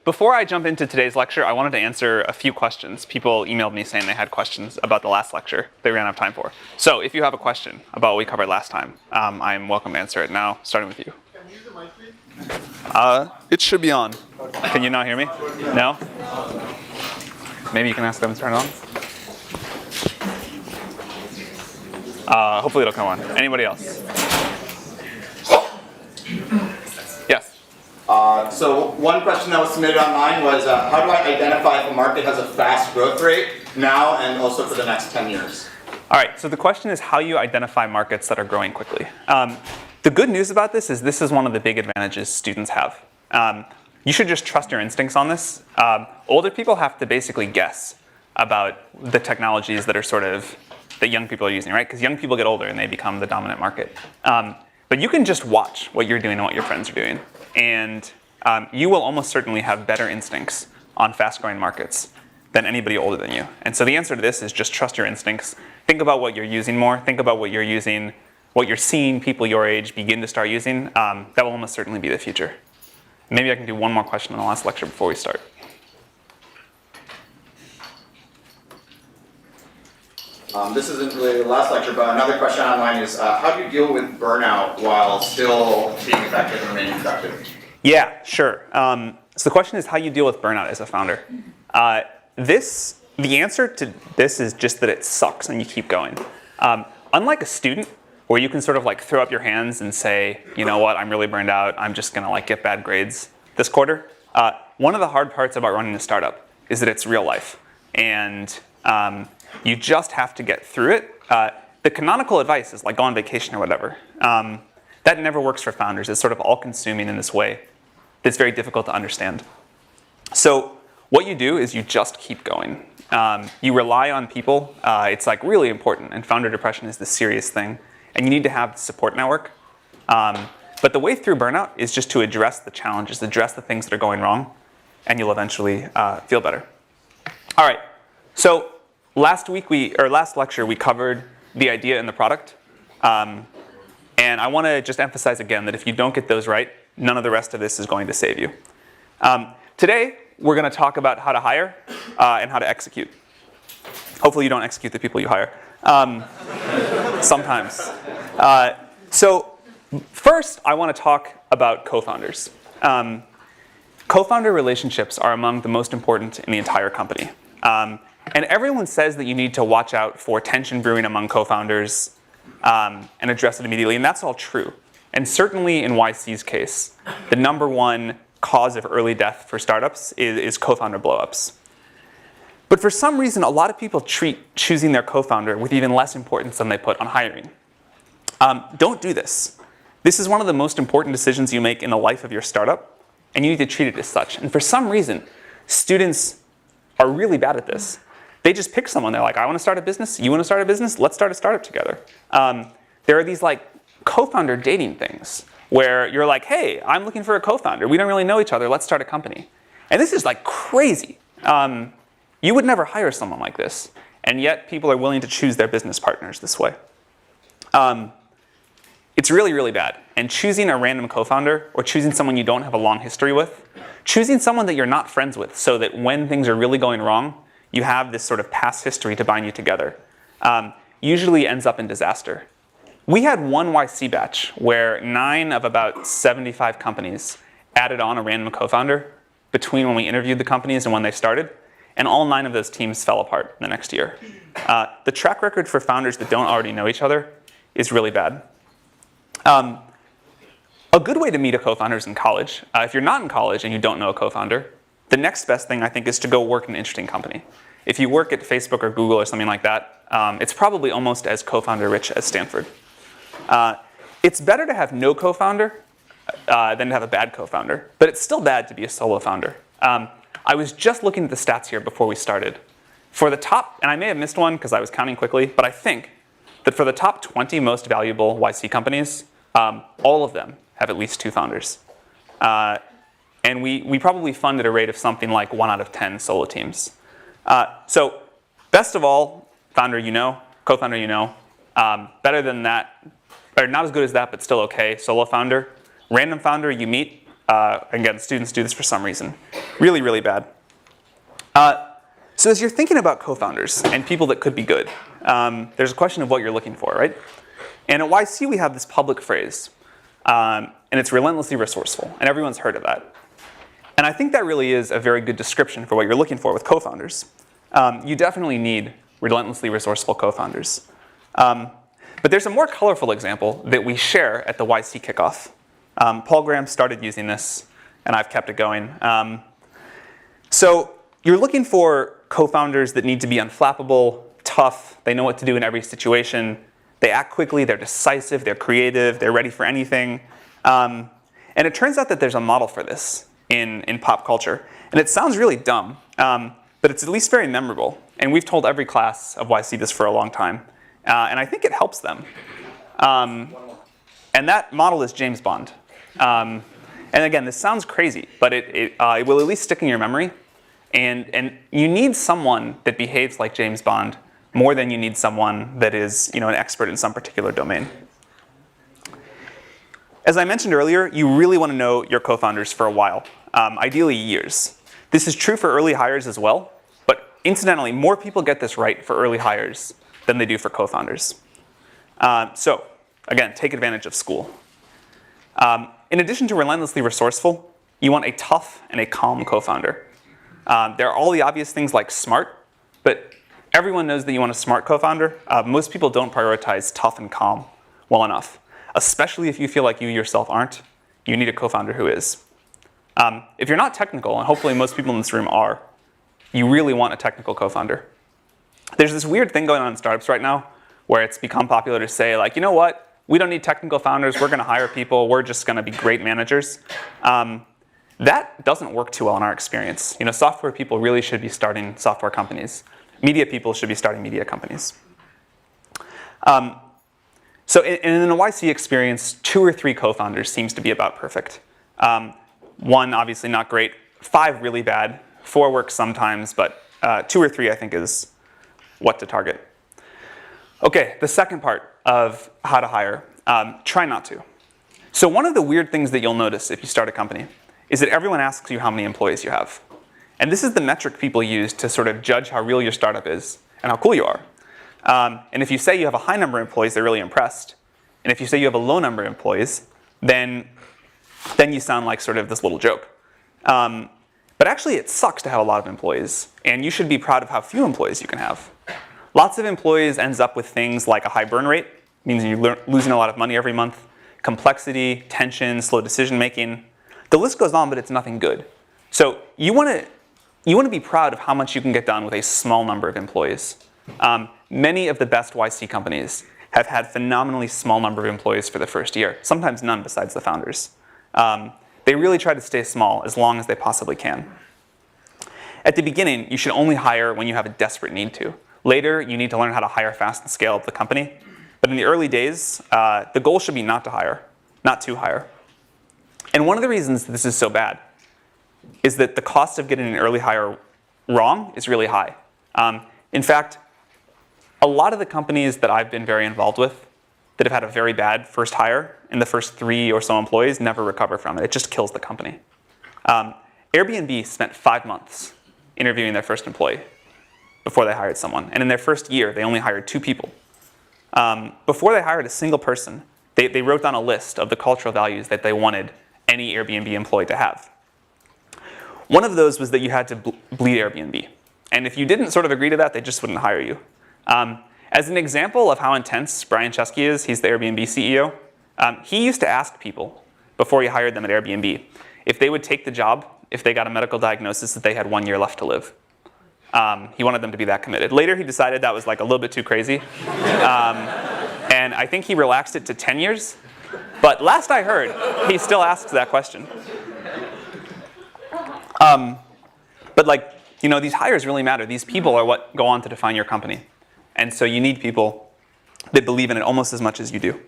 Before I jump into today's lecture, I wanted to answer a few questions. People emailed me saying they had questions about the last lecture they ran out of time for. So if you have a question about what we covered last time, I'm welcome to answer it now, starting with you. Can you use the mic, please? It should be on. Can you not hear me? No? Maybe you can ask them to turn it on. Hopefully it'll come on. Anybody else? Yes? So one question that was submitted online was, how do I identify if a market has a fast growth rate now and also for the next 10 years? All right, so the question is how you identify markets that are growing quickly. The good news about this is one of the big advantages students have. You should just trust your instincts on this. Older people have to basically guess about the technologies that are that young people are using, right? Because young people get older and they become the dominant market. But you can just watch what you're doing and what your friends are doing. And you will almost certainly have better instincts on fast-growing markets than anybody older than you. And so the answer to this is just trust your instincts. Think about what you're using more. Think about what you're using, what you're seeing people your age begin to start using. That will almost certainly be the future. Maybe I can do one more question on the last lecture before we start. This isn't really the last lecture, but another question online is, how do you deal with burnout while still being effective and remaining productive? Yeah, sure. So the question is how you deal with burnout as a founder. The answer to this is just that it sucks and you keep going. Unlike a student, where you can sort of like throw up your hands and say, you know what, I'm really burned out, I'm just gonna like get bad grades this quarter. One of the hard parts about running a startup is that it's real life. And you just have to get through it. The canonical advice is like go on vacation or whatever. That never works for founders. It's sort of all-consuming in this way that's very difficult to understand. So what you do is you just keep going. You rely on people. It's like really important, and founder depression is the serious thing. And you need to have the support network. But the way through burnout is just to address the challenges, address the things that are going wrong, and you'll eventually feel better. All right, so last lecture we covered the idea and the product. And I want to just emphasize again that if you don't get those right, none of the rest of this is going to save you. Today, we're going to talk about how to hire and how to execute. Hopefully you don't execute the people you hire. Sometimes. So first, I want to talk about co-founders. Co-founder relationships are among the most important in the entire company. And everyone says that you need to watch out for tension brewing among co-founders and address it immediately, and that's all true. And certainly in YC's case, the number one cause of early death for startups is co-founder blowups. But for some reason, a lot of people treat choosing their co-founder with even less importance than they put on hiring. Don't do this. This is one of the most important decisions you make in the life of your startup, and you need to treat it as such. And for some reason, students are really bad at this. They just pick someone. They're like, I want to start a business. You want to start a business? Let's start a startup together. There are these like co-founder dating things where you're like, hey, I'm looking for a co-founder. We don't really know each other. Let's start a company. And this is like crazy. You would never hire someone like this. And yet people are willing to choose their business partners this way. It's really, really bad. And choosing a random co-founder or choosing someone you don't have a long history with, choosing someone that you're not friends with so that when things are really going wrong, you have this sort of past history to bind you together, usually ends up in disaster. We had one YC batch where 9 of about 75 companies added on a random co-founder between when we interviewed the companies and when they started, and all 9 of those teams fell apart the next year. The track record for founders that don't already know each other is really bad. A good way to meet a co-founder is in college. If you're not in college and you don't know a co-founder, the next best thing I think is to go work in an interesting company. If you work at Facebook or Google or something like that, it's probably almost as co-founder rich as Stanford. It's better to have no co-founder than to have a bad co-founder, but it's still bad to be a solo founder. I was just looking at the stats here before we started. For the top, and I may have missed one because I was counting quickly, but I think that for the top 20 most valuable YC companies, all of them have at least 2 founders. And we probably fund at a rate of something like 1 out of 10 solo teams. So best of all, founder you know, co-founder you know. Better than that, or not as good as that, but still okay, solo founder. Random founder you meet, Again, students do this for some reason. Really, really bad. So as you're thinking about co-founders and people that could be good, there's a question of what you're looking for, right? And at YC, we have this public phrase, and it's relentlessly resourceful, and everyone's heard of that. And I think that really is a very good description for what you're looking for with co-founders. You definitely need relentlessly resourceful co-founders. But there's a more colorful example that we share at the YC kickoff. Paul Graham started using this, and I've kept it going. So you're looking for co-founders that need to be unflappable, tough, they know what to do in every situation, they act quickly, they're decisive, they're creative, they're ready for anything. And it turns out that there's a model for this in pop culture. And it sounds really dumb, but it's at least very memorable. And we've told every class of YC this for a long time. And I think it helps them. And that model is James Bond. And again, this sounds crazy, but it will at least stick in your memory. And you need someone that behaves like James Bond more than you need someone that is, an expert in some particular domain. As I mentioned earlier, you really want to know your co-founders for a while, ideally years. This is true for early hires as well, but incidentally, more people get this right for early hires than they do for co-founders. So again, take advantage of school. In addition to relentlessly resourceful, you want a tough and a calm co-founder. There are all the obvious things like smart, but everyone knows that you want a smart co-founder. Most people don't prioritize tough and calm well enough, especially if you feel like you yourself aren't. You need a co-founder who is. If you're not technical, and hopefully most people in this room are, you really want a technical co-founder. There's this weird thing going on in startups right now where it's become popular to say, like, you know what? We don't need technical founders. We're going to hire people. We're just going to be great managers. That doesn't work too well in our experience. Software people really should be starting software companies. Media people should be starting media companies. So in a YC experience, 2 or 3 co-founders seems to be about perfect. 1, obviously not great. 5, really bad. 4 works sometimes, but 2 or 3, I think, is what to target. Okay, the second part of how to hire, try not to. So one of the weird things that you'll notice if you start a company is that everyone asks you how many employees you have. And this is the metric people use to sort of judge how real your startup is and how cool you are. And if you say you have a high number of employees, they're really impressed. And if you say you have a low number of employees, then you sound like sort of this little joke. But actually, it sucks to have a lot of employees. And you should be proud of how few employees you can have. Lots of employees ends up with things like a high burn rate, means you're losing a lot of money every month, complexity, tension, slow decision making. The list goes on, but it's nothing good. So you want to be proud of how much you can get done with a small number of employees. Many of the best YC companies have had phenomenally small number of employees for the first year, sometimes none besides the founders. They really try to stay small as long as they possibly can. At the beginning, you should only hire when you have a desperate need to. Later, you need to learn how to hire fast and scale up the company. But in the early days, the goal should be not to hire, not to hire. And one of the reasons this is so bad is that the cost of getting an early hire wrong is really high. In fact, a lot of the companies that I've been very involved with that have had a very bad first hire in the first 3 or so employees never recover from it. It just kills the company. Airbnb spent 5 months interviewing their first employee before they hired someone. And in their first year, they only hired 2 people. Before they hired a single person, they wrote down a list of the cultural values that they wanted any Airbnb employee to have. One of those was that you had to bleed Airbnb. And if you didn't sort of agree to that, they just wouldn't hire you. As an example of how intense Brian Chesky is, he's the Airbnb CEO, he used to ask people before he hired them at Airbnb if they would take the job if they got a medical diagnosis that they had 1 year left to live. He wanted them to be that committed. Later, he decided that was like a little bit too crazy. And I think he relaxed it to 10 years. But last I heard, he still asks that question. But these hires really matter. These people are what go on to define your company. And so you need people that believe in it almost as much as you do.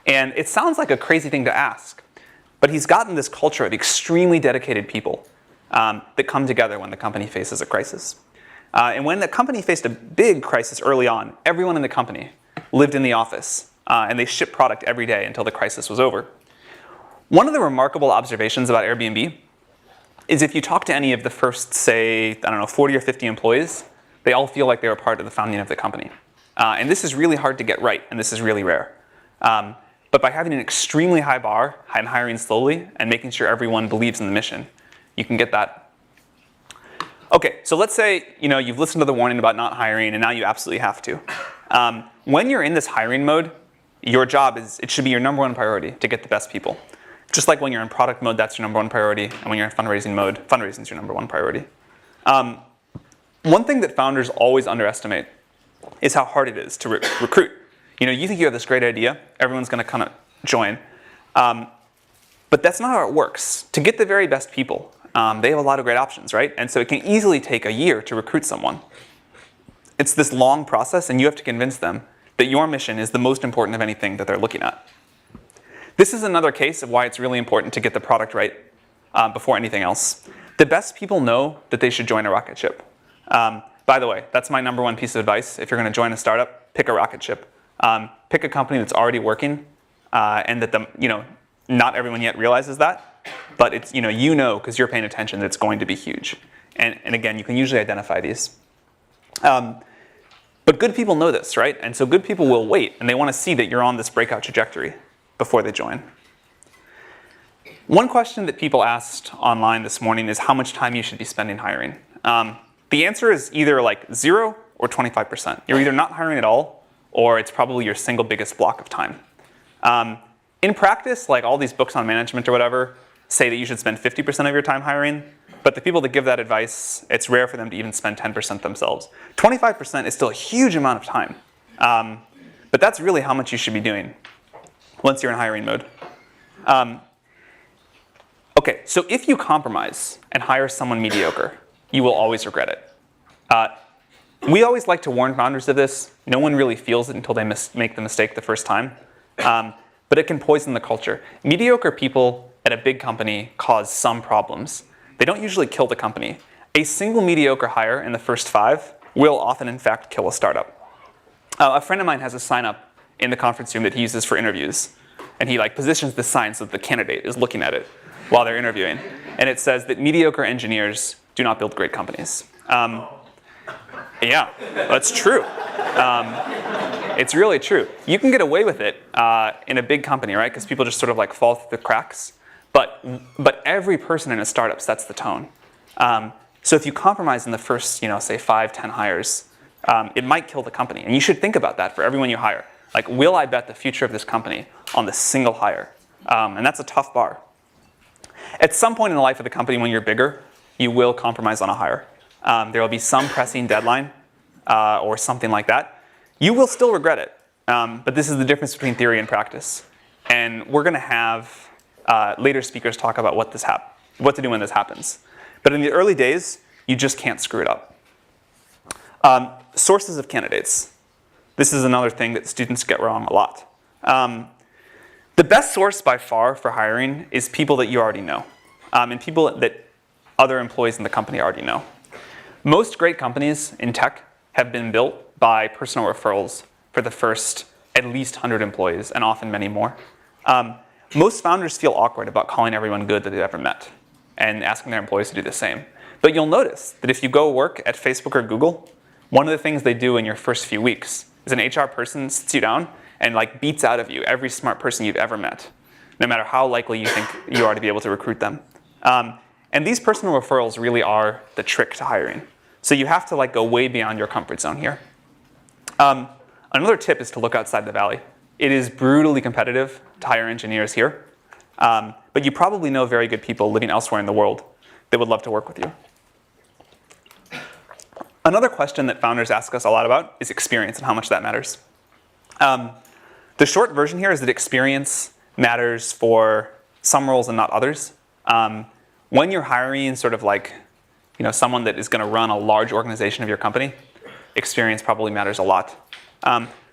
And it sounds like a crazy thing to ask, but he's gotten this culture of extremely dedicated people that come together when the company faces a crisis. And when the company faced a big crisis early on, everyone in the company lived in the office and they shipped product every day until the crisis was over. One of the remarkable observations about Airbnb is if you talk to any of the first, say, I don't know, 40 or 50 employees, they all feel like they were part of the founding of the company. And this is really hard to get right, and this is really rare. But by having an extremely high bar and hiring slowly and making sure everyone believes in the mission, you can get that. Okay, so let's say you've listened to the warning about not hiring, and now you absolutely have to. When you're in this hiring mode, your job it should be your number one priority to get the best people. Just like when you're in product mode, that's your number one priority, and when you're in fundraising mode, fundraising is your number one priority. One thing that founders always underestimate is how hard it is to recruit. You think you have this great idea, everyone's going to kind of join, but that's not how it works. To get the very best people, they have a lot of great options, right? And so it can easily take a year to recruit someone. It's this long process, and you have to convince them that your mission is the most important of anything that they're looking at. This is another case of why it's really important to get the product right before anything else. The best people know that they should join a rocket ship. By the way, that's my number one piece of advice. If you're going to join a startup, pick a rocket ship. Pick a company that's already working, and that not everyone yet realizes that, but it's because you're paying attention that it's going to be huge. And again, you can usually identify these. But good people know this, right? And so good people will wait, and they want to see that you're on this breakout trajectory before they join. One question that people asked online this morning is how much time you should be spending hiring. The answer is either like 0 or 25%. You're either not hiring at all, or it's probably your single biggest block of time. In practice, like all these books on management or whatever say that you should spend 50% of your time hiring, but the people that give that advice, it's rare for them to even spend 10% themselves. 25% is still a huge amount of time, but that's really how much you should be doing once you're in hiring mode. Okay, so if you compromise and hire someone mediocre, you will always regret it. We always like to warn founders of this. No one really feels it until they make the mistake the first time. But it can poison the culture. Mediocre people at a big company cause some problems. They don't usually kill the company. A single mediocre hire in the first 5 will often, in fact, kill a startup. A friend of mine has a sign up in the conference room that he uses for interviews. And he positions the sign so that the candidate is looking at it while they're interviewing. And it says that mediocre engineers do not build great companies. Yeah, that's true. It's really true. You can get away with it in a big company, right? Because people just sort of fall through the cracks. But every person in a startup sets the tone. So if you compromise in the first, say 5, 10 hires, it might kill the company. And you should think about that for everyone you hire. Will I bet the future of this company on this single hire? And that's a tough bar. At some point in the life of the company when you're bigger, you will compromise on a hire. There will be some pressing deadline or something like that. You will still regret it. But this is the difference between theory and practice. And we're going to have later speakers talk about what to do when this happens. But in the early days, you just can't screw it up. Sources of candidates. This is another thing that students get wrong a lot. The best source by far for hiring is people that you already know, and people that other employees in the company already know. Most great companies in tech have been built by personal referrals for the first at least 100 employees, and often many more. Most founders feel awkward about calling everyone good that they've ever met and asking their employees to do the same. But you'll notice that if you go work at Facebook or Google, one of the things they do in your first few weeks is an HR person sits you down and beats out of you every smart person you've ever met, no matter how likely you think you are to be able to recruit them. And these personal referrals really are the trick to hiring. So you have to go way beyond your comfort zone here. Another tip is to look outside the valley. It is brutally competitive to hire engineers here, but you probably know very good people living elsewhere in the world that would love to work with you. Another question that founders ask us a lot about is experience and how much that matters. The short version here is that experience matters for some roles and not others. When you're hiring sort of someone that is going to run a large organization of your company, experience probably matters a lot.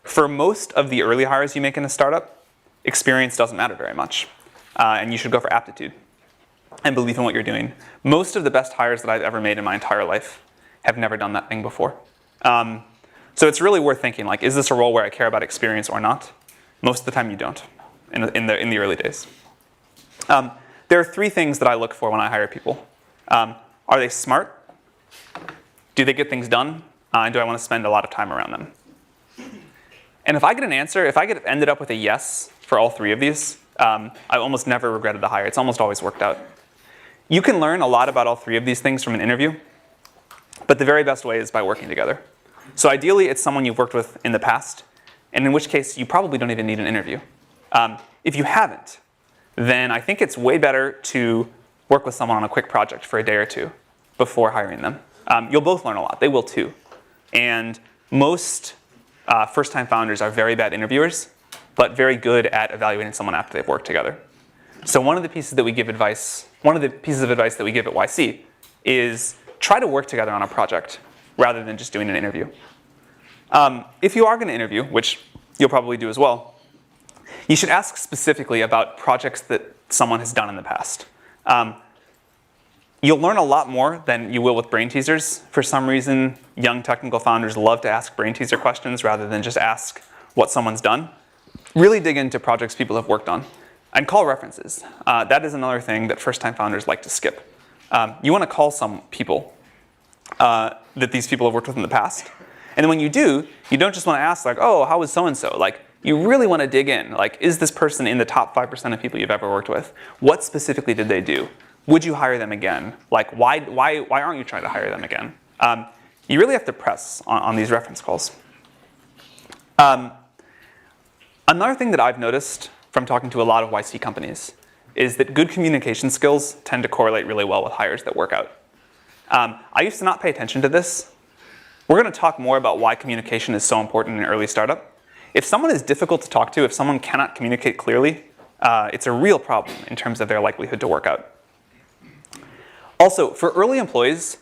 For most of the early hires you make in a startup, experience doesn't matter very much. And you should go for aptitude and believe in what you're doing. Most of the best hires that I've ever made in my entire life have never done that thing before. So it's really worth thinking, is this a role where I care about experience or not? Most of the time you don't in the early days. There are three things that I look for when I hire people. Are they smart? Do they get things done? And do I want to spend a lot of time around them? And if I get an answer, if I ended up with a yes for all three of these, I almost never regretted the hire. It's almost always worked out. You can learn a lot about all three of these things from an interview, but the very best way is by working together. So ideally, it's someone you've worked with in the past, and in which case, you probably don't even need an interview. If you haven't, then I think it's way better to work with someone on a quick project for a day or two before hiring them. You'll both learn a lot. They will too. And most first-time founders are very bad interviewers, but very good at evaluating someone after they've worked together. So one of the pieces of advice that we give at YC is try to work together on a project rather than just doing an interview. If you are going to interview, which you'll probably do as well, you should ask specifically about projects that someone has done in the past. You'll learn a lot more than you will with brain teasers. For some reason, young technical founders love to ask brain teaser questions rather than just ask what someone's done. Really dig into projects people have worked on. And call references. That is another thing that first-time founders like to skip. You want to call some people that these people have worked with in the past. And then when you do, you don't just want to ask like, oh, how was so-and-so? Like, you really want to dig in. Like, is this person in the top 5% of people you've ever worked with? What specifically did they do? Would you hire them again? Like, why aren't you trying to hire them again? You really have to press on these reference calls. Another thing that I've noticed from talking to a lot of YC companies is that good communication skills tend to correlate really well with hires that work out. I used to not pay attention to this. We're going to talk more about why communication is so important in an early startup. If someone is difficult to talk to, if someone cannot communicate clearly, it's a real problem in terms of their likelihood to work out. Also, for early employees,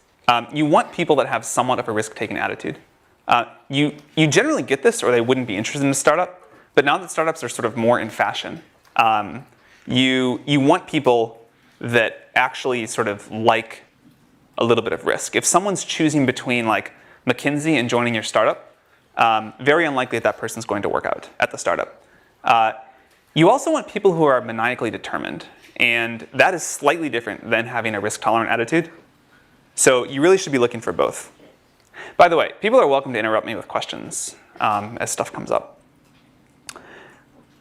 you want people that have somewhat of a risk-taking attitude. You generally get this or they wouldn't be interested in a startup. But now that startups are sort of more in fashion, you want people that actually sort of like a little bit of risk. If someone's choosing between like McKinsey and joining your startup, very unlikely that person's going to work out at the startup. You also want people who are maniacally determined. And that is slightly different than having a risk-tolerant attitude. So you really should be looking for both. By the way, people are welcome to interrupt me with questions as stuff comes up.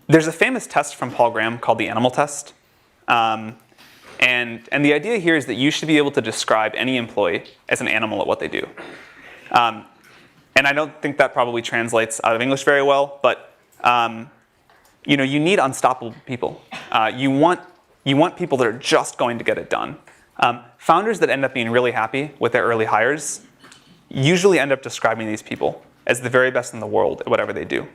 There's a famous test from Paul Graham called the animal test. And the idea here is that you should be able to describe any employee as an animal at what they do. And I don't think that probably translates out of English very well, but you need unstoppable people. You want people that are just going to get it done. Founders that end up being really happy with their early hires usually end up describing these people as the very best in the world at whatever they do.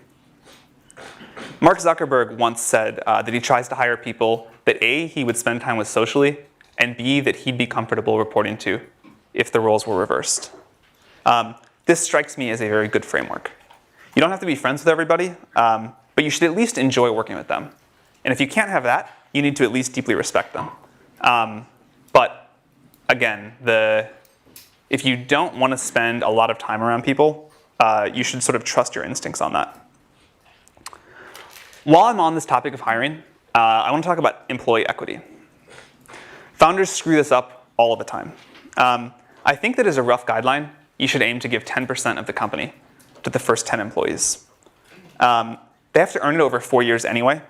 Mark Zuckerberg once said that he tries to hire people that A, he would spend time with socially, and B, that he'd be comfortable reporting to if the roles were reversed. This strikes me as a very good framework. You don't have to be friends with everybody, but you should at least enjoy working with them. And if you can't have that, you need to at least deeply respect them. But again, if you don't want to spend a lot of time around people, you should sort of trust your instincts on that. While I'm on this topic of hiring, I want to talk about employee equity. Founders screw this up all of the time. I think that as a rough guideline, you should aim to give 10% of the company to the first 10 employees. They have to earn it over 4 years anyway.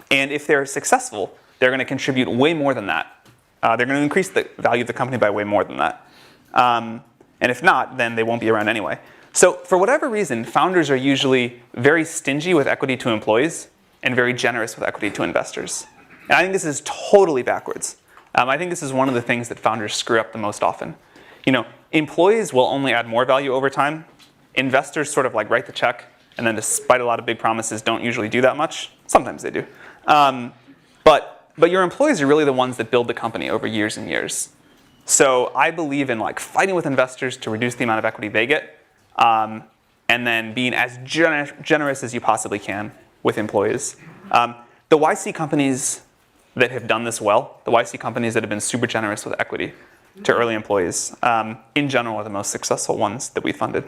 And if they're successful, they're going to contribute way more than that. They're going to increase the value of the company by way more than that. And if not, then they won't be around anyway. So for whatever reason, founders are usually very stingy with equity to employees and very generous with equity to investors. And I think this is totally backwards. I think this is one of the things that founders screw up the most often. Employees will only add more value over time. Investors sort of like write the check, and then despite a lot of big promises, don't usually do that much. Sometimes they do. But your employees are really the ones that build the company over years and years. So I believe in like fighting with investors to reduce the amount of equity they get, and then being as generous as you possibly can with employees. The YC companies that have done this well, the YC companies that have been super generous with equity to early employees, in general are the most successful ones that we funded.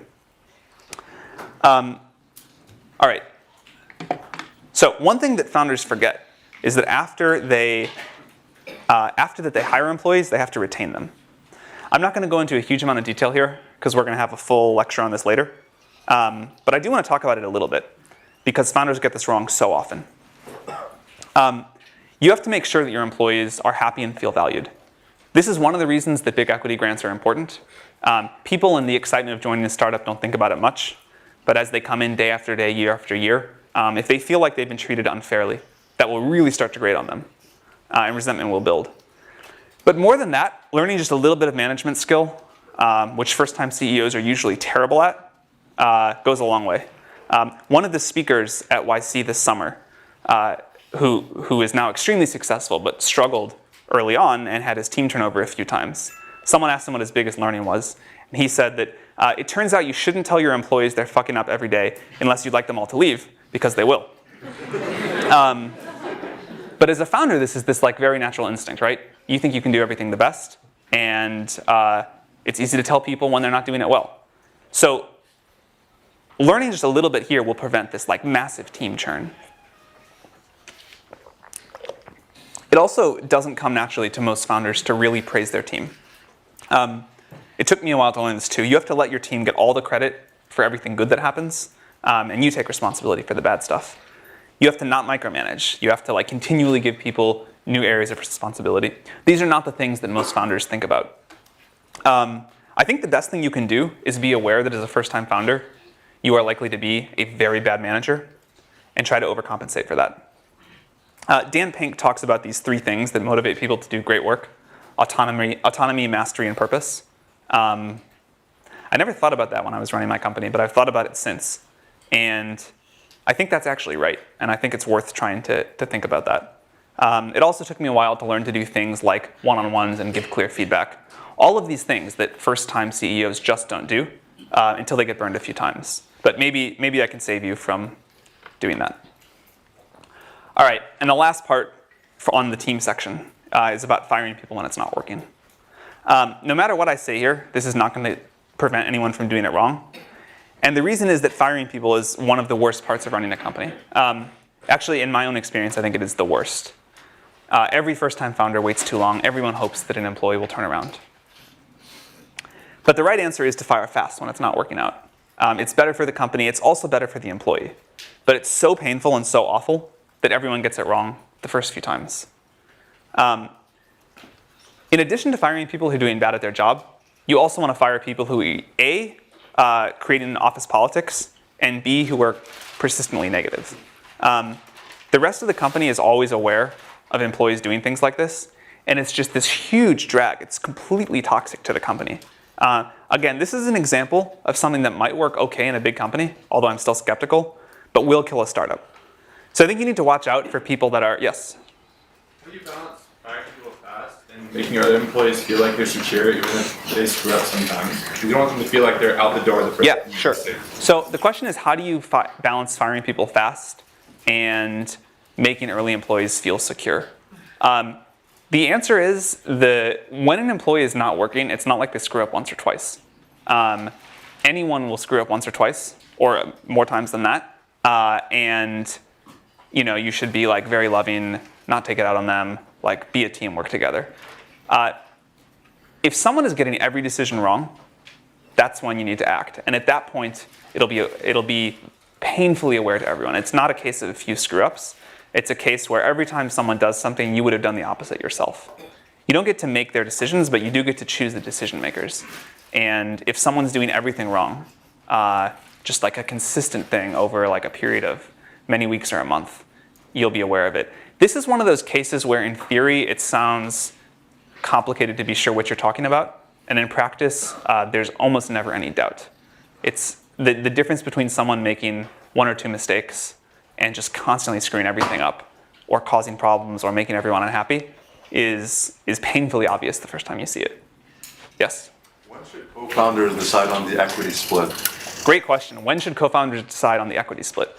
All right. So one thing that founders forget is that after that they hire employees, they have to retain them. I'm not going to go into a huge amount of detail here because we're going to have a full lecture on this later. But I do want to talk about it a little bit because founders get this wrong so often. You have to make sure that your employees are happy and feel valued. This is one of the reasons that big equity grants are important. People in the excitement of joining a startup don't think about it much, but as they come in day after day, year after year, if they feel like they've been treated unfairly, that will really start to grate on them, and resentment will build. But more than that, learning just a little bit of management skill, which first-time CEOs are usually terrible at, goes a long way. One of the speakers at YC this summer, who is now extremely successful but struggled early on and had his team turn over a few times. Someone asked him what his biggest learning was, and he said that it turns out you shouldn't tell your employees they're fucking up every day unless you'd like them all to leave, because they will. But as a founder, this is this like very natural instinct, right? You think you can do everything the best, and it's easy to tell people when they're not doing it well. So learning just a little bit here will prevent this like massive team churn. It also doesn't come naturally to most founders to really praise their team. It took me a while to learn this too. You have to let your team get all the credit for everything good that happens, and you take responsibility for the bad stuff. You have to not micromanage. You have to like continually give people new areas of responsibility. These are not the things that most founders think about. I think the best thing you can do is be aware that as a first-time founder, you are likely to be a very bad manager, and try to overcompensate for that. Dan Pink talks about these 3 things that motivate people to do great work: autonomy, mastery, and purpose. I never thought about that when I was running my company, but I've thought about it since. And I think that's actually right, and I think it's worth trying to think about that. It also took me a while to learn to do things like one-on-ones and give clear feedback. All of these things that first-time CEOs just don't do until they get burned a few times. But maybe I can save you from doing that. All right, and the last part on the team section is about firing people when it's not working. No matter what I say here, this is not going to prevent anyone from doing it wrong. And the reason is that firing people is one of the worst parts of running a company. Actually, in my own experience, I think it is the worst. Every first-time founder waits too long. Everyone hopes that an employee will turn around. But the right answer is to fire fast when it's not working out. It's better for the company. It's also better for the employee. But it's so painful and so awful that everyone gets it wrong the first few times. In addition to firing people who are doing bad at their job, you also want to fire people who A, creating office politics, and B, who are persistently negative. The rest of the company is always aware of employees doing things like this, and it's just this huge drag. It's completely toxic to the company. Again, this is an example of something that might work okay in a big company, although I'm still skeptical, but will kill a startup. So I think you need to watch out for people that are, yes? How do you balance firing people fast and making your other employees feel like they're secure even if they screw up sometimes? You don't want them to feel like they're out the door the first time. Yeah, sure. So the question is, how do you balance firing people fast and making early employees feel secure? The answer is when an employee is not working, it's not like they screw up once or twice. Anyone will screw up once or twice, or more times than that. And you should be like very loving, not take it out on them, like be a team, work together. If someone is getting every decision wrong, that's when you need to act. And at that point, it'll be painfully aware to everyone. It's not a case of a few screw-ups. It's a case where every time someone does something, you would have done the opposite yourself. You don't get to make their decisions, but you do get to choose the decision makers. And if someone's doing everything wrong, just like a consistent thing over like a period of many weeks or a month, you'll be aware of it. This is one of those cases where in theory it sounds complicated to be sure what you're talking about. And in practice, there's almost never any doubt. It's the difference between someone making 1 or 2 mistakes and just constantly screwing everything up or causing problems or making everyone unhappy is painfully obvious the first time you see it. Yes? When should co-founders decide on the equity split? Great question. When should co-founders decide on the equity split?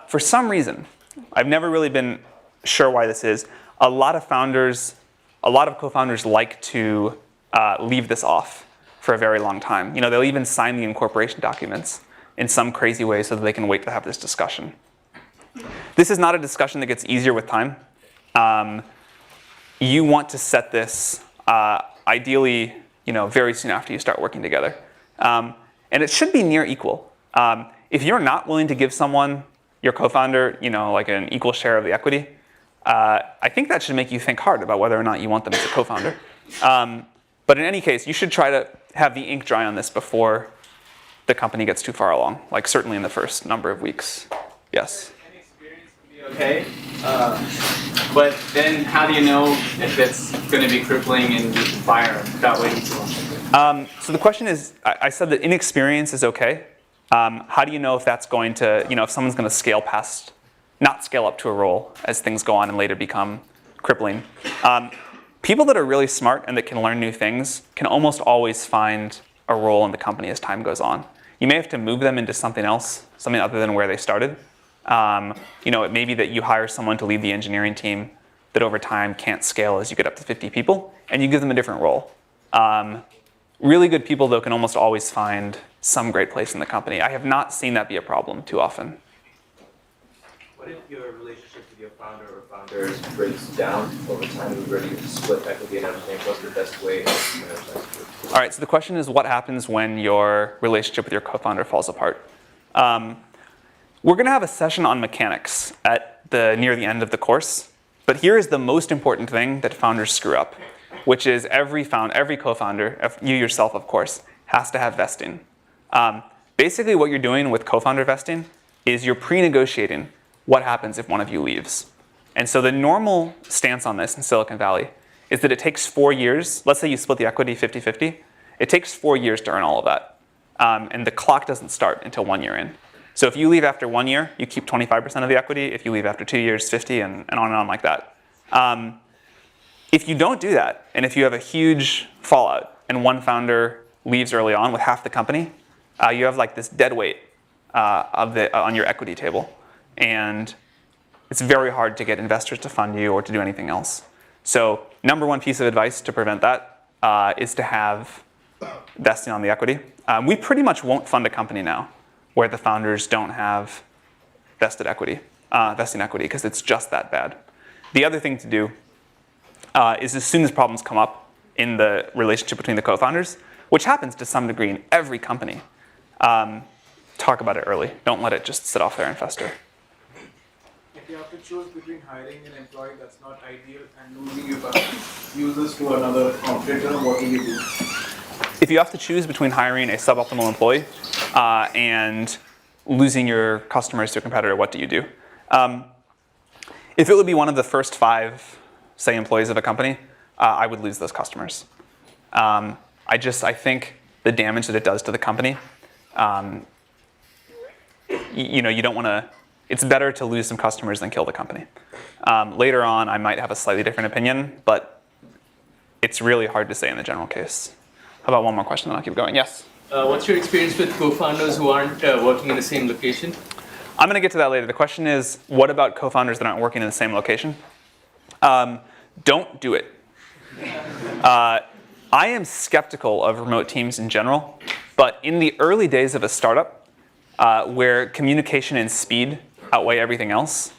For some reason, I've never really been sure why this is. A lot of co-founders like to leave this off for a very long time. They'll even sign the incorporation documents in some crazy way so that they can wait to have this discussion. This is not a discussion that gets easier with time. You want to set this ideally, very soon after you start working together. And it should be near equal. If you're not willing to give someone, your co-founder, like an equal share of the equity, I think that should make you think hard about whether or not you want them as a co-founder. But in any case, you should try to have the ink dry on this before the company gets too far along, like certainly in the first number of weeks. Yes? Any experience would be okay, but then how do you know if it's going to be crippling and you can fire without waiting too long? So the question is, I said that inexperience is okay. How do you know if that's going to, if someone's going to not scale up to a role as things go on and later become crippling? People that are really smart and that can learn new things can almost always find a role in the company as time goes on. You may have to move them into something else, something other than where they started. It may be that you hire someone to lead the engineering team that over time can't scale as you get up to 50 people, and you give them a different role. Really good people, though, can almost always find some great place in the company. I have not seen that be a problem too often. What if your relationship with your founder or founders breaks down over time and you're ready to split equity and everything? What's the best way to manage that? All right, so the question is, what happens when your relationship with your co-founder falls apart? We're going to have a session on mechanics near the end of the course. But here is the most important thing that founders screw up, which is every co-founder, you yourself, of course, has to have vesting. Basically, what you're doing with co-founder vesting is you're pre-negotiating what happens if one of you leaves. And so the normal stance on this in Silicon Valley is that it takes 4 years. Let's say you split the equity 50-50. It takes 4 years to earn all of that. And the clock doesn't start until 1 year in. So if you leave after 1 year, you keep 25% of the equity. If you leave after 2 years, 50, and on like that. If you don't do that, and if you have a huge fallout, and one founder leaves early on with half the company, you have like this dead weight on your equity table. And it's very hard to get investors to fund you or to do anything else. So number one piece of advice to prevent that is to have vesting on the equity. We pretty much won't fund a company now where the founders don't have vesting equity, because it's just that bad. The other thing to do is as soon as problems come up in the relationship between the co-founders, which happens to some degree in every company, talk about it early. Don't let it just sit off there and fester. If you have to choose between hiring an employee that's not ideal and losing your users to another competitor, what will you do? If you have to choose between hiring a suboptimal employee and losing your customers to a competitor, what do you do? If it would be one of the first 5, say, employees of a company, I would lose those customers. I think the damage that it does to the company, you don't want to. It's better to lose some customers than kill the company. Later on, I might have a slightly different opinion, but it's really hard to say in the general case. How about one more question, then I'll keep going? Yes? What's your experience with co-founders who aren't working in the same location? I'm going to get to that later. The question is, what about co-founders that aren't working in the same location? Don't do it. I am skeptical of remote teams in general, but in the early days of a startup, where communication and speed outweigh everything else,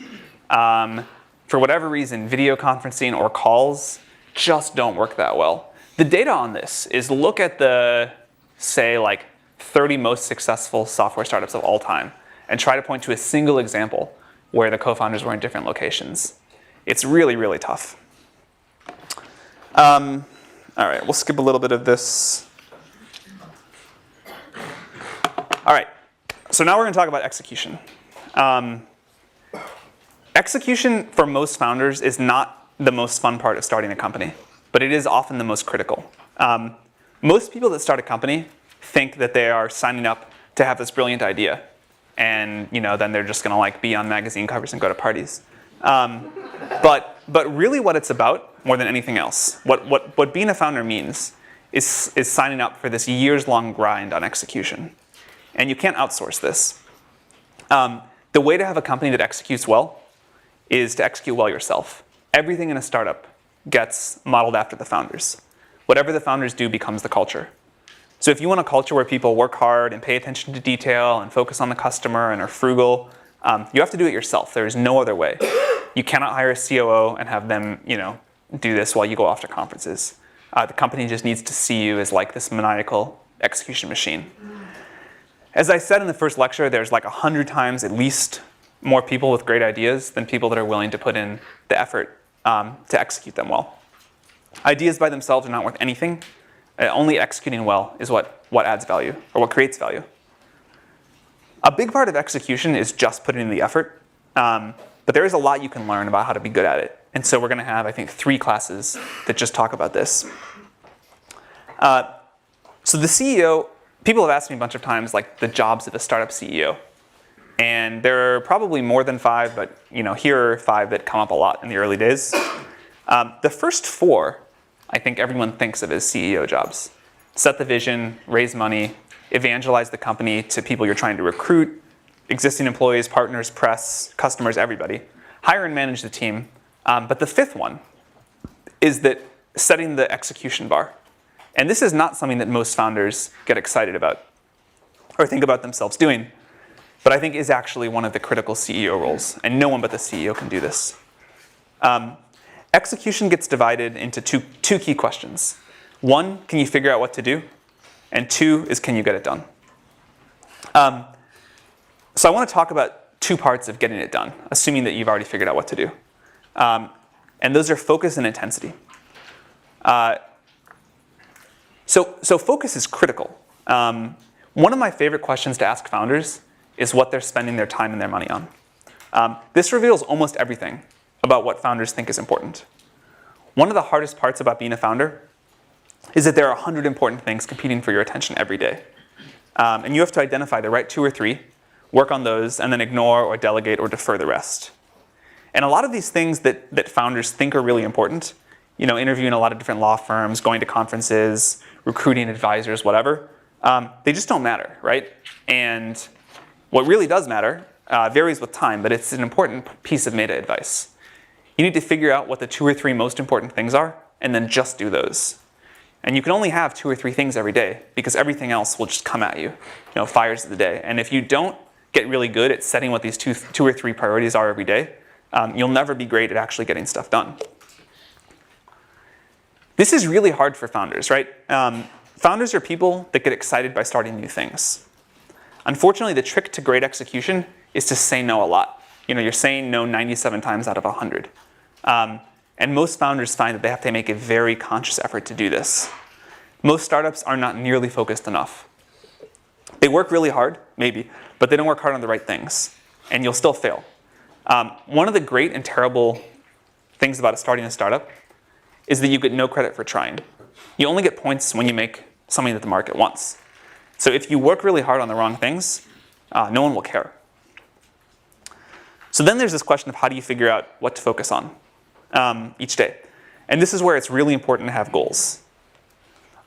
for whatever reason, video conferencing or calls just don't work that well. The data on this is look at the, say, 30 most successful software startups of all time and try to point to a single example where the co-founders were in different locations. It's really, really tough. All right, we'll skip a little bit of this. All right, so now we're going to talk about execution. Execution for most founders is not the most fun part of starting a company, but it is often the most critical. Most people that start a company think that they are signing up to have this brilliant idea, and then they're just going to be on magazine covers and go to parties. But really, what it's about more than anything else, what being a founder means, is signing up for this years-long grind on execution, and you can't outsource this. The way to have a company that executes well is to execute well yourself. Everything in a startup gets modeled after the founders. Whatever the founders do becomes the culture. So if you want a culture where people work hard and pay attention to detail and focus on the customer and are frugal, You have to do it yourself. There is no other way. You cannot hire a COO and have them, do this while you go off to conferences. The company just needs to see you as like this maniacal execution machine. As I said in the first lecture, there's like 100 times at least more people with great ideas than people that are willing to put in the effort to execute them well. Ideas by themselves are not worth anything. Only executing well is what adds value, or what creates value. A big part of execution is just putting in the effort, but there is a lot you can learn about how to be good at it. And so we're going to have, I think, 3 classes that just talk about this. So the CEO, people have asked me a bunch of times, like the jobs of a startup CEO. And there are probably more than 5, but here are 5 that come up a lot in the early days. The first 4, I think everyone thinks of as CEO jobs. Set the vision, raise money, evangelize the company to people you're trying to recruit, existing employees, partners, press, customers, everybody. Hire and manage the team. But the 5th one is that setting the execution bar. And this is not something that most founders get excited about or think about themselves doing, but I think is actually one of the critical CEO roles, and no one but the CEO can do this. Execution gets divided into two key questions. 1, can you figure out what to do? And 2 is, can you get it done? So I want to talk about 2 parts of getting it done, assuming that you've already figured out what to do. And those are focus and intensity. So focus is critical. One of my favorite questions to ask founders is what they're spending their time and their money on. This reveals almost everything about what founders think is important. One of the hardest parts about being a founder is that there are 100 important things competing for your attention every day. And you have to identify the right 2 or 3, work on those, and then ignore or delegate or defer the rest. And a lot of these things that founders think are really important, interviewing a lot of different law firms, going to conferences, recruiting advisors, whatever, they just don't matter, right? And what really does matter varies with time, but it's an important piece of meta advice. You need to figure out what the 2 or 3 most important things are, and then just do those. And you can only have 2 or 3 things every day, because everything else will just come at you, fires of the day. And if you don't get really good at setting what these 2 or 3 priorities are every day, you'll never be great at actually getting stuff done. This is really hard for founders, right? Founders are people that get excited by starting new things. Unfortunately, the trick to great execution is to say no a lot. You're saying no 97 times out of 100. And most founders find that they have to make a very conscious effort to do this. Most startups are not nearly focused enough. They work really hard, maybe, but they don't work hard on the right things, and you'll still fail. One of the great and terrible things about starting a startup is that you get no credit for trying. You only get points when you make something that the market wants. So if you work really hard on the wrong things, no one will care. So then there's this question of how do you figure out what to focus on each day? And this is where it's really important to have goals.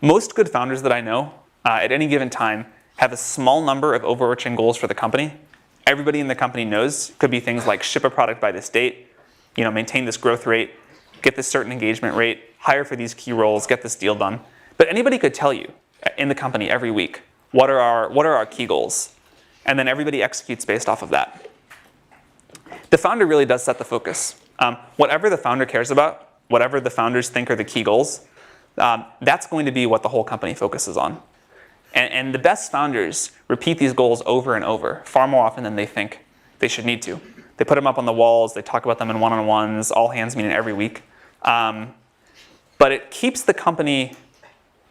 Most good founders that I know at any given time have a small number of overarching goals for the company. Everybody in the company knows. Could be things like ship a product by this date, maintain this growth rate, get this certain engagement rate, hire for these key roles, get this deal done. But anybody could tell you in the company every week, what are our key goals? And then everybody executes based off of that. The founder really does set the focus. Whatever the founder cares about, whatever the founders think are the key goals, that's going to be what the whole company focuses on. And the best founders repeat these goals over and over, far more often than they think they should need to. They put them up on the walls, they talk about them in one-on-ones, all hands meeting every week. But it keeps the company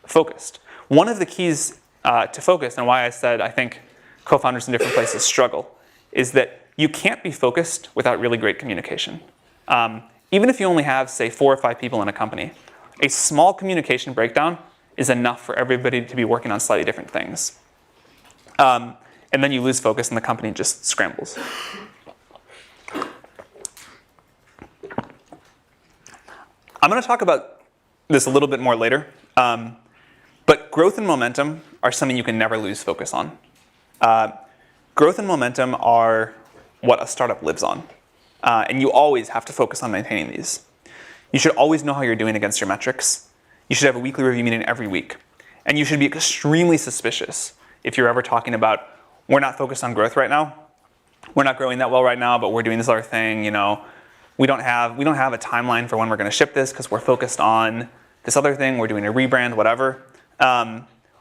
focused. One of the keys to focus, and why I said I think co-founders in different places struggle, is that you can't be focused without really great communication. Even if you only have, say, 4 or 5 people in a company, a small communication breakdown is enough for everybody to be working on slightly different things. And then you lose focus and the company just scrambles. I'm going to talk about this a little bit more later, but growth and momentum are something you can never lose focus on. Growth and momentum are what a startup lives on, and you always have to focus on maintaining these. You should always know how you're doing against your metrics. You should have a weekly review meeting every week, and you should be extremely suspicious if you're ever talking about, we're not focused on growth right now, we're not growing that well right now, but we're doing this other thing. We don't have a timeline for when we're going to ship this because we're focused on this other thing. We're doing a rebrand, whatever.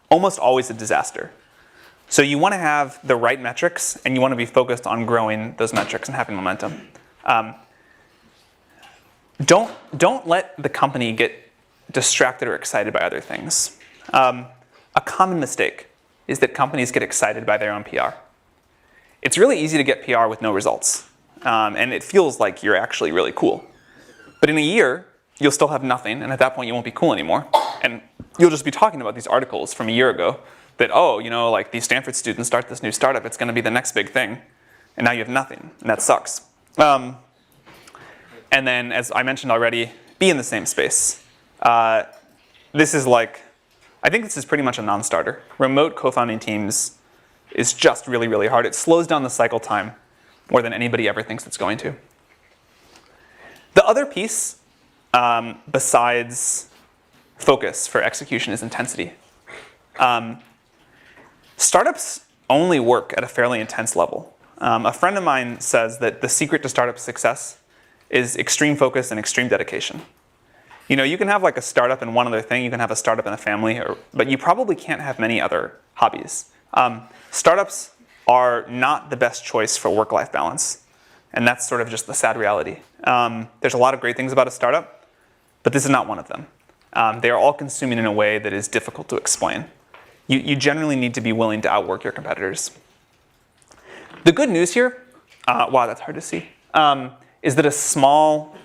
Almost always a disaster. So you want to have the right metrics, and you want to be focused on growing those metrics and having momentum. Don't let the company get distracted or excited by other things. A common mistake is that companies get excited by their own PR. It's really easy to get PR with no results, and it feels like you're actually really cool. But in a year, you'll still have nothing, and at that point you won't be cool anymore. And you'll just be talking about these articles from a year ago that, like these Stanford students start this new startup, it's going to be the next big thing. And now you have nothing, and that sucks. And then, as I mentioned already, be in the same space. This is I think this is pretty much a non-starter. Remote co-founding teams is just really, really hard. It slows down the cycle time more than anybody ever thinks it's going to. The other piece, besides focus for execution, is intensity. Startups only work at a fairly intense level. A friend of mine says that the secret to startup success is extreme focus and extreme dedication. You can have a startup and one other thing. You can have a startup and a family, but you probably can't have many other hobbies. Startups are not the best choice for work-life balance, and that's sort of just the sad reality. There's a lot of great things about a startup, but this is not one of them. They are all consuming in a way that is difficult to explain. You generally need to be willing to outwork your competitors. The good news here, wow, that's hard to see, is that a small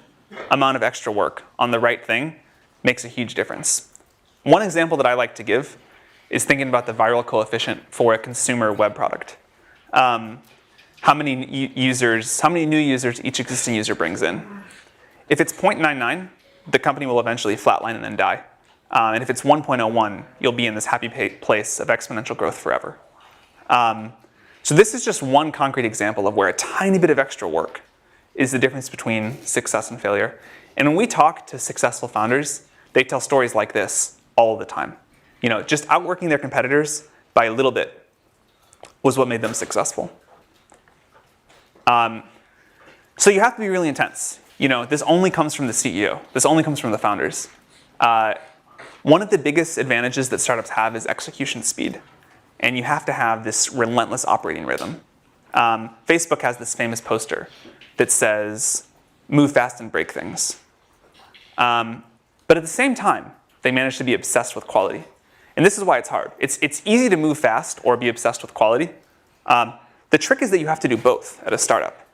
amount of extra work on the right thing makes a huge difference. One example that I like to give is thinking about the viral coefficient for a consumer web product. How many new users each existing user brings in. If it's 0.99, the company will eventually flatline and then die. And if it's 1.01, you'll be in this happy place of exponential growth forever. So this is just one concrete example of where a tiny bit of extra work is the difference between success and failure. And when we talk to successful founders, they tell stories like this all the time. Just outworking their competitors by a little bit was what made them successful. So you have to be really intense. This only comes from the CEO. This only comes from the founders. One of the biggest advantages that startups have is execution speed. And you have to have this relentless operating rhythm. Facebook has this famous poster that says, move fast and break things. But at the same time, they manage to be obsessed with quality. And this is why it's hard. It's easy to move fast or be obsessed with quality. The trick is that you have to do both at a startup.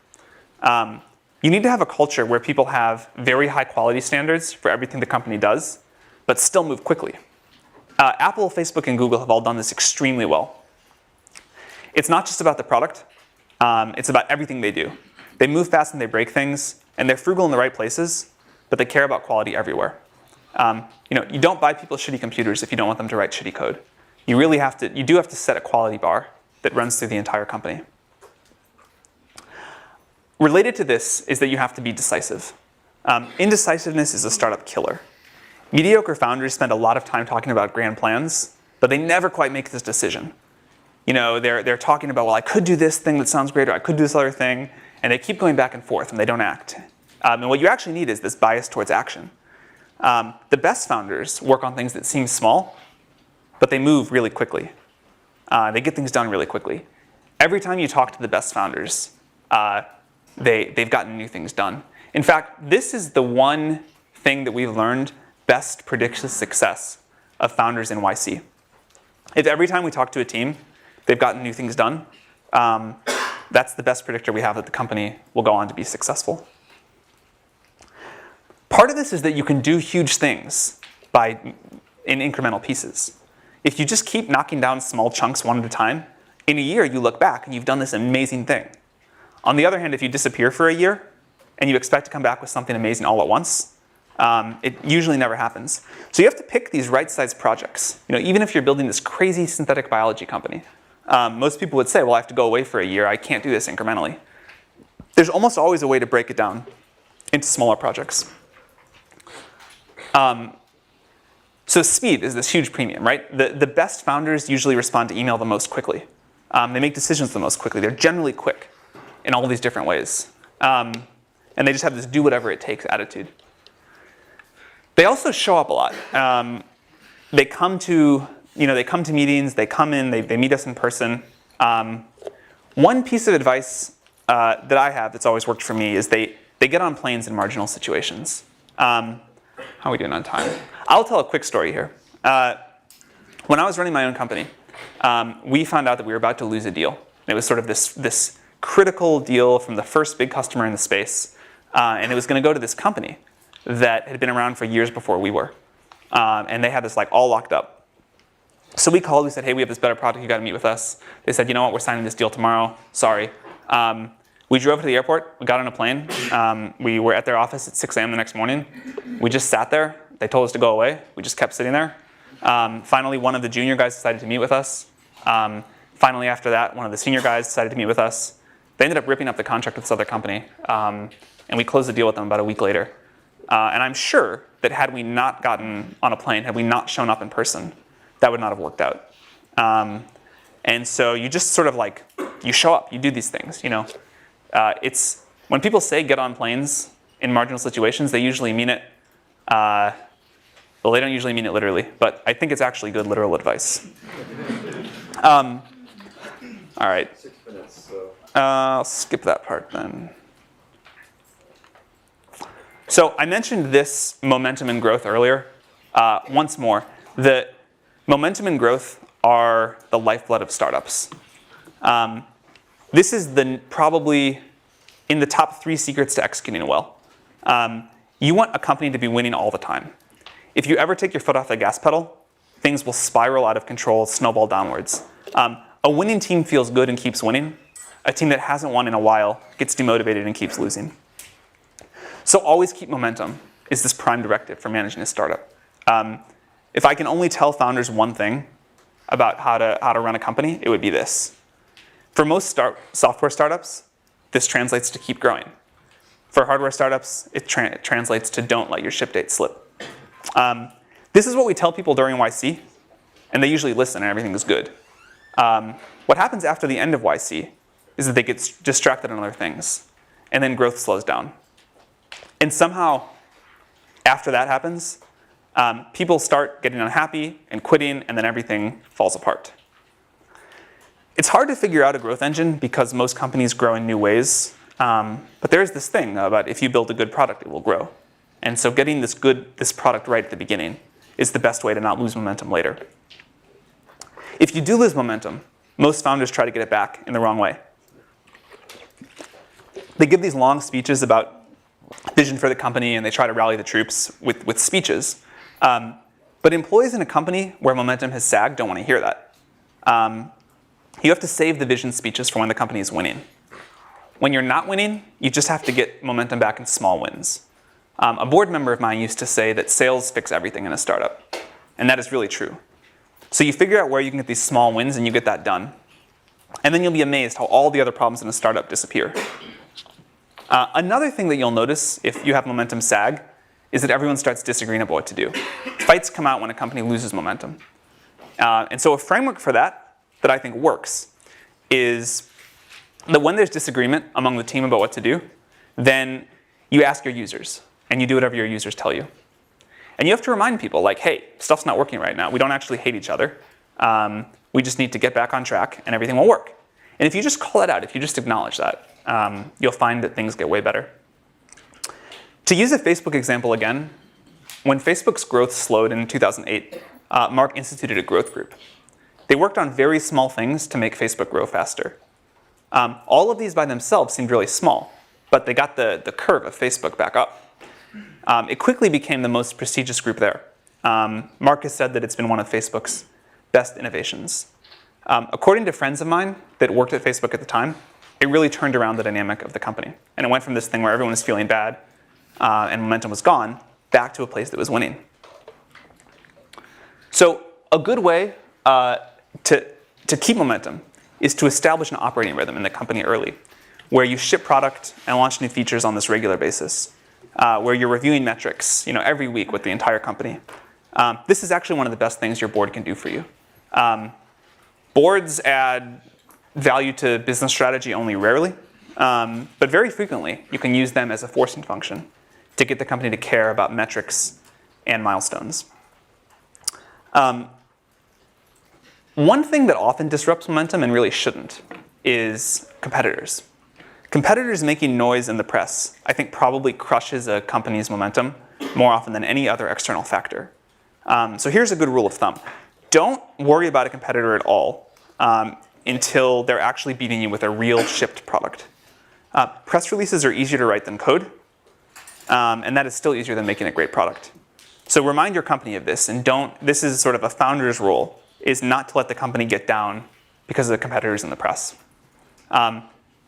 You need to have a culture where people have very high quality standards for everything the company does, but still move quickly. Apple, Facebook, and Google have all done this extremely well. It's not just about the product. It's about everything they do. They move fast and they break things, and they're frugal in the right places, but they care about quality everywhere. You don't buy people shitty computers if you don't want them to write shitty code. You do have to set a quality bar that runs through the entire company. Related to this is that you have to be decisive. Indecisiveness is a startup killer. Mediocre founders spend a lot of time talking about grand plans, but they never quite make this decision. They're talking about, well, I could do this thing that sounds great, or I could do this other thing, and they keep going back and forth, and they don't act. And what you actually need is this bias towards action. The best founders work on things that seem small, but they move really quickly. They get things done really quickly. Every time you talk to the best founders, they've gotten new things done. In fact, this is the one thing that we've learned best predicts the success of founders in YC. If every time we talk to a team, they've gotten new things done, that's the best predictor we have that the company will go on to be successful. Part of this is that you can do huge things in incremental pieces. If you just keep knocking down small chunks one at a time, in a year you look back and you've done this amazing thing. On the other hand, if you disappear for a year and you expect to come back with something amazing all at once, it usually never happens. So you have to pick these right-sized projects. Even if you're building this crazy synthetic biology company, most people would say, well, I have to go away for a year. I can't do this incrementally. There's almost always a way to break it down into smaller projects. So speed is this huge premium, right? The best founders usually respond to email the most quickly. They make decisions the most quickly. They're generally quick. in all these different ways. And they just have this do whatever it takes attitude. They also show up a lot. They come to meetings, they come in, they meet us in person. One piece of advice that I have that's always worked for me is they get on planes in marginal situations. How are we doing on time? I'll tell a quick story here. When I was running my own company, we found out that we were about to lose a deal. It was sort of this critical deal from the first big customer in the space. And it was going to go to this company that had been around for years before we were. And they had this like all locked up. So we called, we said, hey, we have this better product, you got to meet with us. They said, you know what, we're signing this deal tomorrow, sorry. We drove to the airport, we got on a plane. We were at their office at 6 a.m. the next morning. We just sat there, they told us to go away. We just kept sitting there. Finally, one of the junior guys decided to meet with us. Finally, after that, one of the senior guys decided to meet with us. They ended up ripping up the contract with this other company. And we closed the deal with them about a week later. And I'm sure that had we not gotten on a plane, had we not shown up in person, that would not have worked out. And so you just sort of like, you show up, you do these things, you know. It's, when people say get on planes in marginal situations, they usually mean it, well, they don't usually mean it literally, but I think it's actually good literal advice. All right. 6 minutes, so. I'll skip that part then. So I mentioned this momentum and growth earlier. Once more, the momentum and growth are the lifeblood of startups. This is probably in the top 3 secrets to executing well. You want a company to be winning all the time. If you ever take your foot off the gas pedal, things will spiral out of control, snowball downwards. A winning team feels good and keeps winning. A team that hasn't won in a while gets demotivated and keeps losing. So always keep momentum is this prime directive for managing a startup. If I can only tell founders one thing about how to run a company, it would be this. For most software startups, this translates to keep growing. For hardware startups, it translates to don't let your ship date slip. This is what we tell people during YC, and they usually listen and everything is good. What happens after the end of YC is that they get distracted on other things, and then growth slows down. And somehow, after that happens, people start getting unhappy and quitting, and then everything falls apart. It's hard to figure out a growth engine because most companies grow in new ways. But there's this thing about if you build a good product, it will grow. And so getting this product right at the beginning is the best way to not lose momentum later. If you do lose momentum, most founders try to get it back in the wrong way. They give these long speeches about vision for the company, and they try to rally the troops with speeches. But employees in a company where momentum has sagged don't want to hear that. You have to save the vision speeches for when the company is winning. When you're not winning, you just have to get momentum back in small wins. A board member of mine used to say that sales fix everything in a startup. And that is really true. So you figure out where you can get these small wins and you get that done. And then you'll be amazed how all the other problems in a startup disappear. Another thing that you'll notice if you have momentum sag is that everyone starts disagreeing about what to do. Fights come out when a company loses momentum. And so a framework for that I think works is that when there's disagreement among the team about what to do, then you ask your users and you do whatever your users tell you. And you have to remind people like, hey, stuff's not working right now. We don't actually hate each other. We just need to get back on track and everything will work. And if you just call it out, if you just acknowledge that, you'll find that things get way better. To use a Facebook example again, when Facebook's growth slowed in 2008, Mark instituted a growth group. They worked on very small things to make Facebook grow faster. All of these by themselves seemed really small, but they got the curve of Facebook back up. It quickly became the most prestigious group there. Mark has said that it's been one of Facebook's best innovations. According to friends of mine that worked at Facebook at the time, it really turned around the dynamic of the company. And it went from this thing where everyone was feeling bad and momentum was gone, back to a place that was winning. So a good way to keep momentum is to establish an operating rhythm in the company early, where you ship product and launch new features on this regular basis, where you're reviewing metrics every week with the entire company. This is actually one of the best things your board can do for you. Boards add value to business strategy only rarely. But very frequently, you can use them as a forcing function to get the company to care about metrics and milestones. One thing that often disrupts momentum and really shouldn't is competitors. Competitors making noise in the press, I think, probably crushes a company's momentum more often than any other external factor. So here's a good rule of thumb. Don't worry about a competitor at all until they're actually beating you with a real shipped product. Press releases are easier to write than code, and that is still easier than making a great product. So remind your company of this, and this is sort of a founder's role, is not to let the company get down because of the competitors in the press.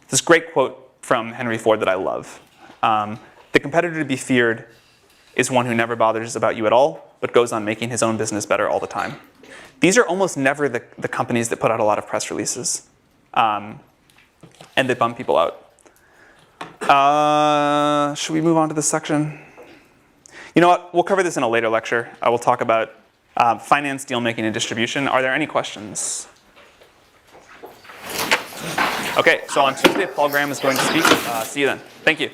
This great quote from Henry Ford that I love. The competitor to be feared is one who never bothers about you at all, but goes on making his own business better all the time. These are almost never the companies that put out a lot of press releases, and they bum people out. Should we move on to this section? You know what? We'll cover this in a later lecture. I will talk about finance, deal making, and distribution. Are there any questions? Okay, so on Tuesday, Paul Graham is going to speak. See you then. Thank you.